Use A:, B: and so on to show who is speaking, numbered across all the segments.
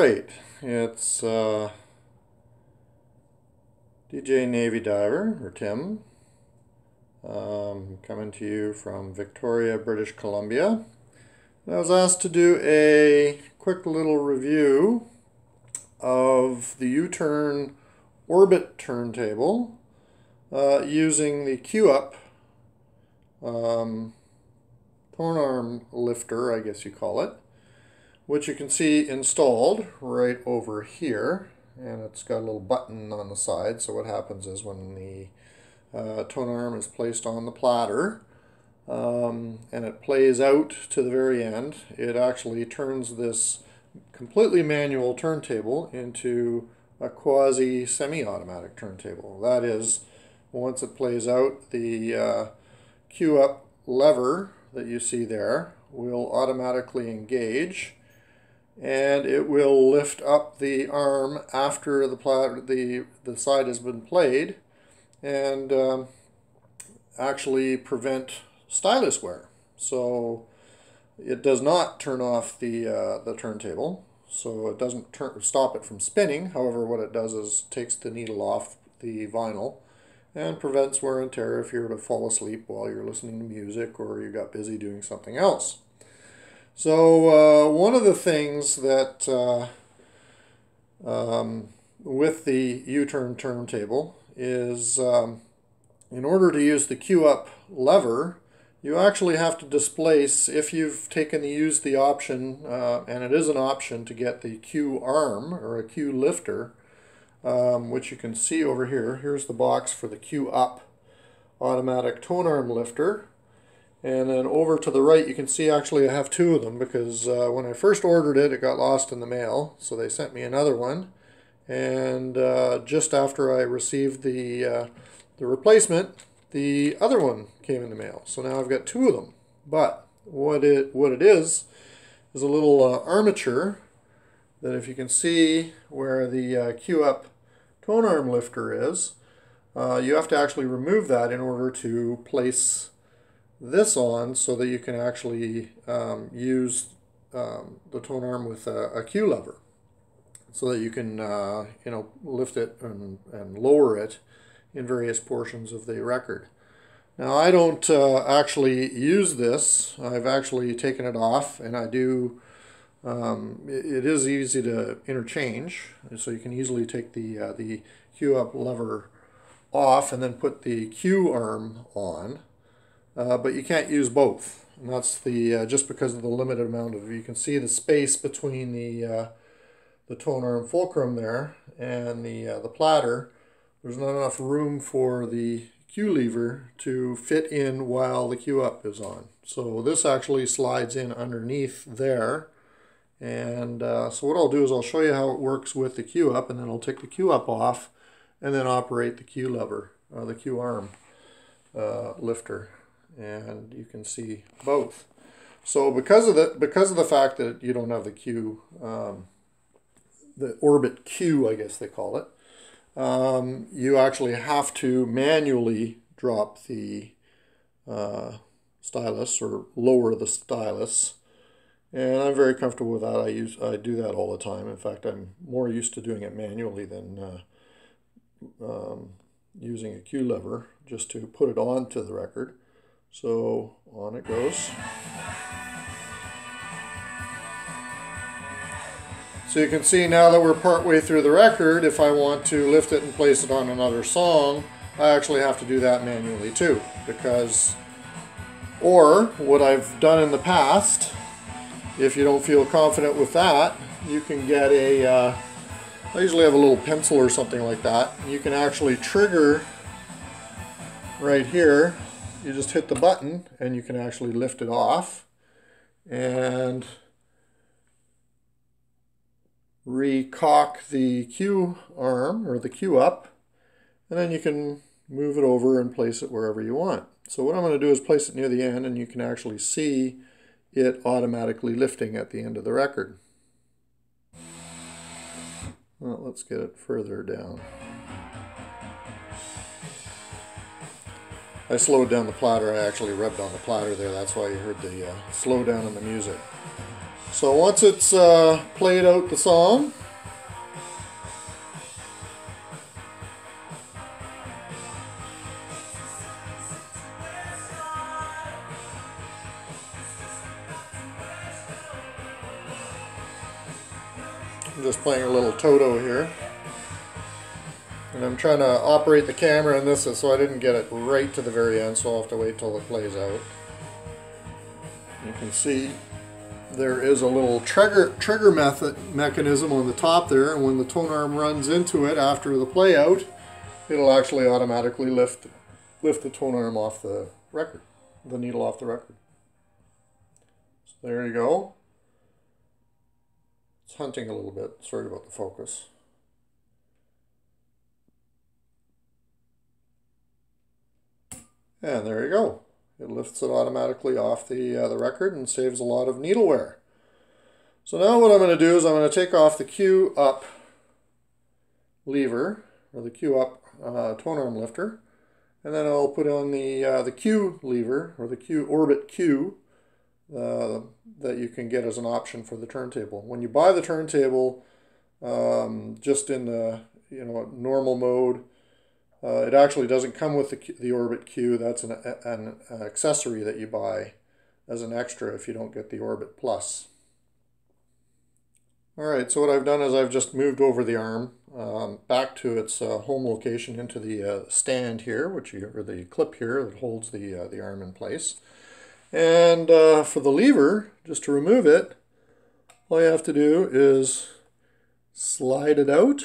A: Alright, it's DJ Navy Diver, or Tim, coming to you from Victoria, British Columbia. I was asked to do a quick little review of the U-Turn Orbit turntable using the Q-Up Tonearm lifter, I guess you call it, which you can see installed right over here, and it's got a little button on the side. So what happens is when the Tonearm is placed on the platter and it plays out to the very end, it actually turns this completely manual turntable into a quasi semi-automatic turntable. That is, once it plays out, the Q-Up lever that you see there will automatically engage, and it will lift up the arm after the platter, the side has been played, and actually prevent stylus wear. So it does not turn off the turntable, so it doesn't stop it from spinning. However, what it does is takes the needle off the vinyl and prevents wear and tear if you're to fall asleep while you're listening to music or you got busy doing something else. So one of the things that with the U-Turn turntable is in order to use the Q-Up lever, you actually have to displace, if you've used the option, and it is an option to get the Q-Arm or a Q-Lifter, which you can see over here. Here's the box for the Q-Up automatic Tonearm lifter. And then over to the right, you can see actually I have two of them because when I first ordered it, it got lost in the mail. So they sent me another one. And just after I received the replacement, the other one came in the mail. So now I've got two of them. But what it is a little armature that, if you can see where the Q-Up Tonearm lifter is, you have to actually remove that in order to place this on, so that you can actually use the Tonearm with a Q lever, so that you can lift it and lower it in various portions of the record. Now, I don't actually use this. I've actually taken it off, and I do. It is easy to interchange, so you can easily take the Q-Up lever off and then put the Q-Arm on. But you can't use both, and that's just because of the limited amount of. You can see the space between the Tonearm fulcrum there and the platter. There's not enough room for the Q lever to fit in while the Q-Up is on. So this actually slides in underneath there, and so what I'll do is I'll show you how it works with the Q-Up, and then I'll take the Q-Up off and then operate the Q lever, the Q-Arm lifter. And you can see both. So because of the fact that you don't have the Q, the Orbit Q, I guess they call it, you actually have to manually drop the stylus or lower the stylus, and I'm very comfortable with that. I do that all the time. In fact, I'm more used to doing it manually than using a Q lever just to put it onto the record. So on it goes. So you can see now that we're partway through the record, if I want to lift it and place it on another song, I actually have to do that manually too. Or what I've done in the past, if you don't feel confident with that, you can get I usually have a little pencil or something like that. You can actually trigger right here. You just hit the button and you can actually lift it off and recock the Q-Arm or the Q-Up, and then you can move it over and place it wherever you want. So what I'm going to do is place it near the end, and you can actually see it automatically lifting at the end of the record. Well, let's get it further down. I slowed down the platter. I actually rubbed on the platter there. That's why you heard the slowdown in the music. So once it's played out the song, I'm just playing a little Toto here. And I'm trying to operate the camera in this so I didn't get it right to the very end, so I'll have to wait till it plays out. You can see there is a little trigger mechanism on the top there, and when the Tonearm runs into it after the play out, it'll actually automatically lift the Tonearm off the record, the needle off the record. So there you go. It's hunting a little bit. Sorry about the focus. And there you go. It lifts it automatically off the record and saves a lot of needle wear. So now what I'm going to do is I'm going to take off the Q up lever, or the Q up Tonearm lifter, and then I'll put on the Q lever, or the Q orbit Q, that you can get as an option for the turntable. When you buy the turntable, just in the normal mode, it actually doesn't come with the Orbit Q. That's an accessory that you buy as an extra if you don't get the Orbit Plus. Alright, so what I've done is I've just moved over the arm back to its home location into the stand here, or the clip here that holds the arm in place. And for the lever, just to remove it, all you have to do is slide it out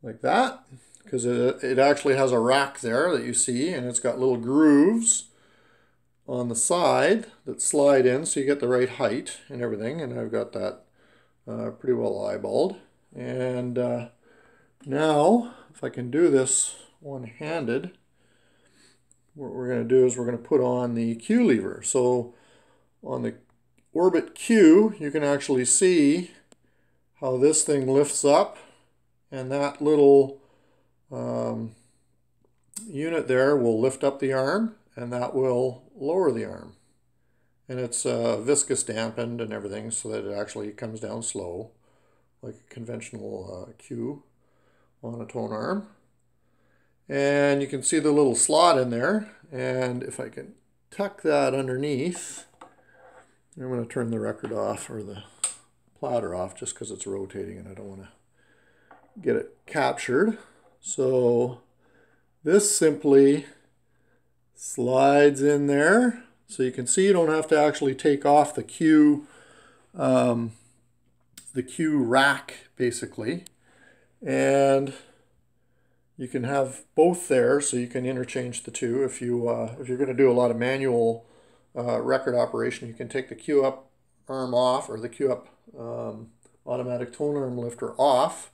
A: like that, because it actually has a rack there that you see, and it's got little grooves on the side that slide in so you get the right height and everything, and I've got that pretty well eyeballed. And now if I can do this one-handed, what we're going to do is we're going to put on the Q lever. So on the Orbit Q, you can actually see how this thing lifts up, and that little unit there will lift up the arm, and that will lower the arm. And it's viscous dampened and everything so that it actually comes down slow, like a conventional Q on a Tonearm. And you can see the little slot in there, and if I can tuck that underneath, I'm going to turn the record off, or the platter off, just because it's rotating and I don't want to get it captured. So this simply slides in there, so you can see you don't have to actually take off the Q rack basically, and you can have both there, so you can interchange the two. If you're going to do a lot of manual record operation, you can take the Q up arm off, or the Q up automatic Tonearm lifter off,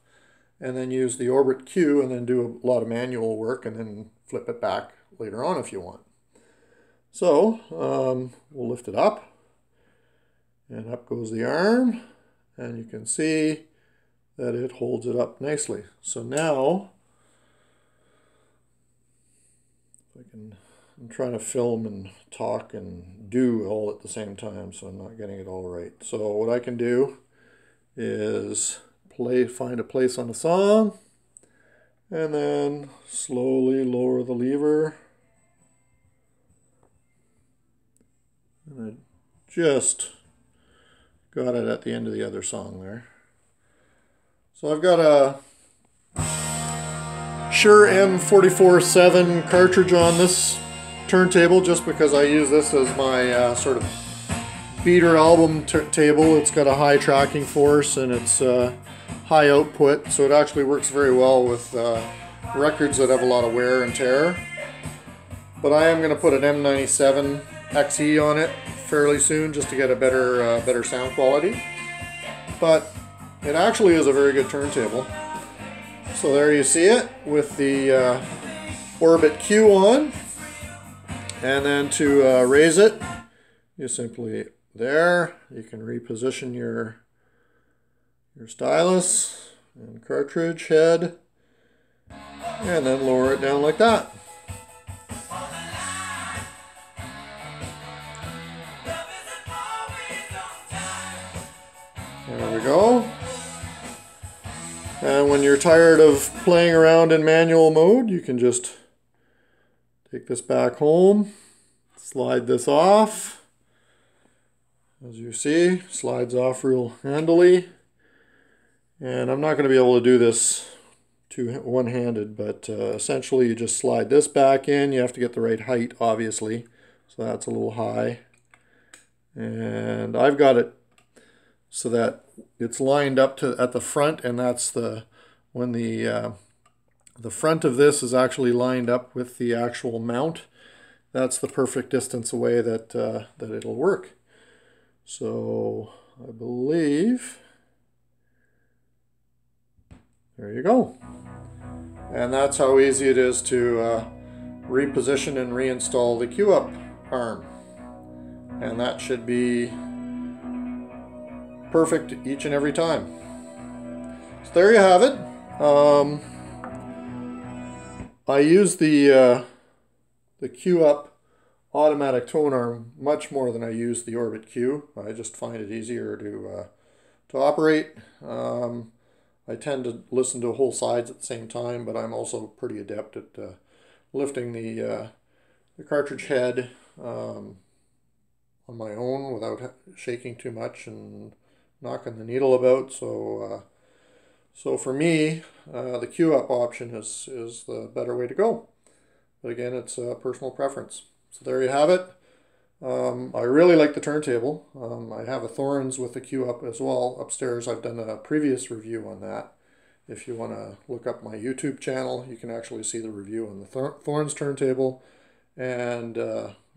A: and then use the Orbit Q and then do a lot of manual work and then flip it back later on if you want. So we'll lift it up, and up goes the arm, and you can see that it holds it up nicely. So now I'm trying to film and talk and do all at the same time, so I'm not getting it all right. So what I can do is find a place on the song, and then slowly lower the lever. And I just got it at the end of the other song there. So I've got a Shure M44-7 cartridge on this turntable, just because I use this as my sort of beater album table. It's got a high tracking force and it's high output, so it actually works very well with records that have a lot of wear and tear. But I am going to put an M97 XE on it fairly soon, just to get a better sound quality. But it actually is a very good turntable. So there you see it with the Orbit Q on, and then to raise it, you simply there, you can reposition your stylus and cartridge head, and then lower it down like that. There we go. And when you're tired of playing around in manual mode, you can just take this back home, slide this off. As you see, slides off real handily. And I'm not going to be able to do this one-handed, but essentially you just slide this back in. You have to get the right height, obviously. So that's a little high. And I've got it so that it's lined up at the front, and that's when the front of this is actually lined up with the actual mount. That's the perfect distance away that it'll work. So I believe, there you go. And that's how easy it is to reposition and reinstall the Q-Up arm. And that should be perfect each and every time. So there you have it. I use the Q-Up automatic tone arm much more than I use the Orbit Q. I just find it easier to operate. I tend to listen to whole sides at the same time, but I'm also pretty adept at lifting the cartridge head on my own without shaking too much and knocking the needle about. So for me, the Q-Up option is the better way to go. But again, it's a personal preference. So there you have it. I really like the turntable. I have a Thorns with the Q-Up as well upstairs. I've done a previous review on that. If you want to look up my YouTube channel, you can actually see the review on the Thorns turntable. And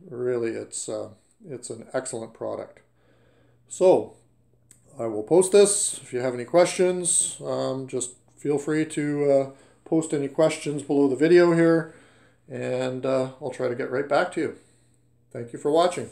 A: really, it's an excellent product. So I will post this. If you have any questions, just feel free to post any questions below the video here, and I'll try to get right back to you. Thank you for watching.